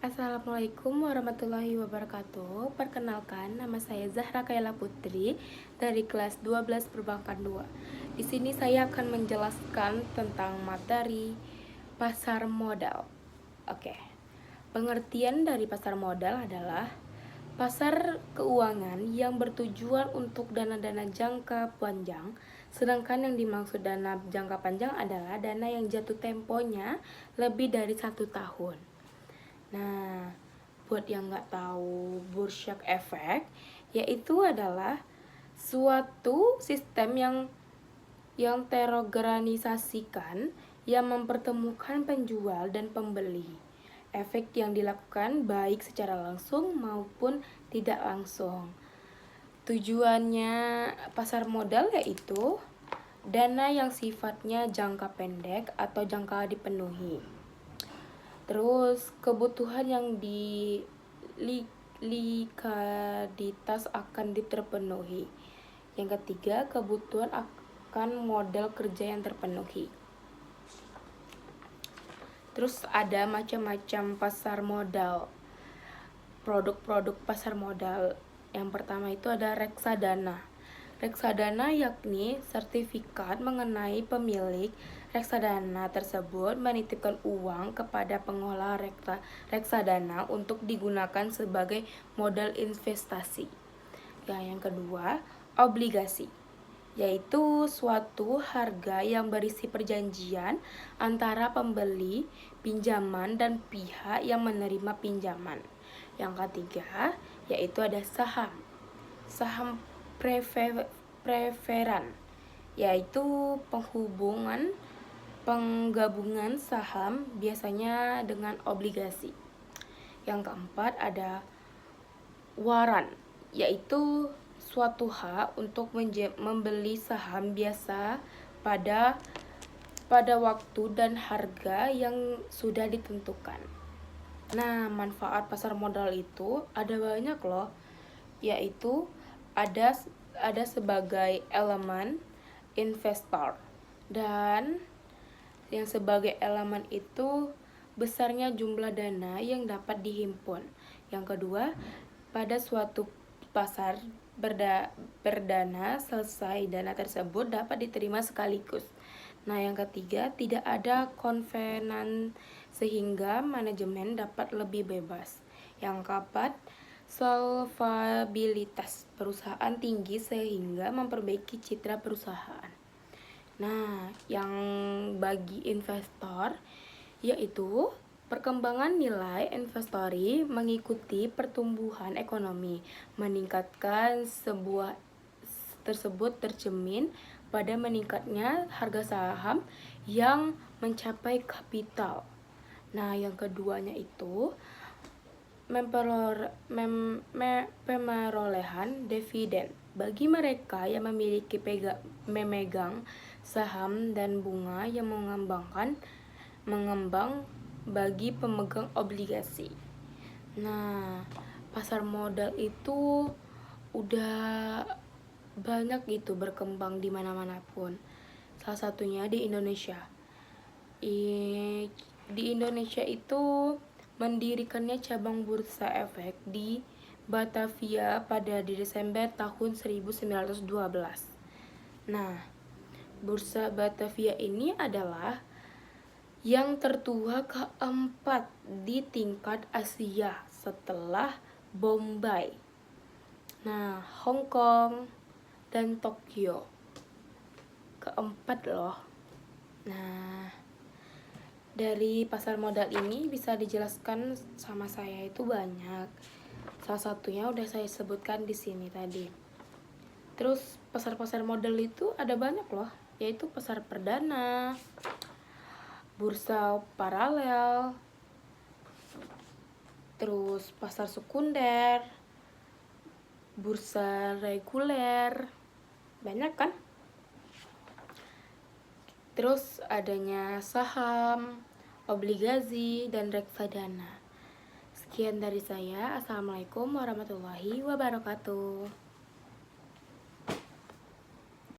Assalamualaikum warahmatullahi wabarakatuh. Perkenalkan, nama saya Zahra Kaila Putri dari kelas 12 Perbankan 2. Di sini saya akan menjelaskan tentang materi pasar modal. Oke. Pengertian dari pasar modal adalah pasar keuangan yang bertujuan untuk dana-dana jangka panjang, sedangkan yang dimaksud dana jangka panjang adalah dana yang jatuh temponya lebih dari 1 tahun. Nah, buat yang nggak tahu Bursa Efek, yaitu adalah suatu sistem yang terorganisasikan yang mempertemukan penjual dan pembeli. Efek yang dilakukan baik secara langsung maupun tidak langsung. Tujuannya pasar modal yaitu dana yang sifatnya jangka pendek atau jangka dipenuhi. Terus kebutuhan yang di likuiditas akan terpenuhi. Yang ketiga, kebutuhan akan modal kerja yang terpenuhi. Terus ada macam-macam pasar modal. Produk-produk pasar modal. Yang pertama itu ada reksadana. Reksadana yakni sertifikat mengenai pemilik reksadana tersebut menitipkan uang kepada pengelola reksadana untuk digunakan sebagai modal investasi. Yang kedua, obligasi, yaitu suatu harga yang berisi perjanjian antara pembeli pinjaman dan pihak yang menerima pinjaman. Yang ketiga, yaitu ada saham. Saham preferan, yaitu penggabungan saham biasanya dengan obligasi. Yang keempat ada waran, yaitu suatu hak untuk membeli saham biasa pada waktu dan harga yang sudah ditentukan. Nah, manfaat pasar modal itu ada banyak loh, yaitu ada sebagai elemen investor, dan yang sebagai elemen itu besarnya jumlah dana yang dapat dihimpun. Yang kedua, pada suatu pasar berdana selesai dana tersebut dapat diterima sekaligus. Nah, yang ketiga, tidak ada konvenan sehingga manajemen dapat lebih bebas. Yang keempat, solvabilitas perusahaan tinggi sehingga memperbaiki citra perusahaan. Nah, yang bagi investor yaitu perkembangan nilai investori mengikuti pertumbuhan ekonomi, meningkatkan sebuah tersebut tercermin pada meningkatnya harga saham yang mencapai kapital. Nah, yang keduanya itu pemerolehan dividen bagi mereka yang memiliki memegang saham dan bunga yang mengembang bagi pemegang obligasi. Nah, pasar modal itu udah banyak gitu berkembang di mana-mana pun. Salah satunya di Indonesia. Di Indonesia itu mendirikannya cabang Bursa Efek di Batavia pada Desember tahun 1912. Nah, Bursa Batavia ini adalah yang tertua keempat di tingkat Asia setelah Bombay. Nah, Hong Kong dan Tokyo. Keempat loh. Nah, dari pasar modal ini bisa dijelaskan sama saya itu banyak. Salah satunya udah saya sebutkan di sini tadi. Terus pasar-pasar modal itu ada banyak loh, yaitu pasar perdana, bursa paralel, terus pasar sekunder, bursa reguler. Banyak kan? Terus adanya saham, obligasi, dan reksadana. Sekian dari saya. Assalamualaikum warahmatullahi wabarakatuh.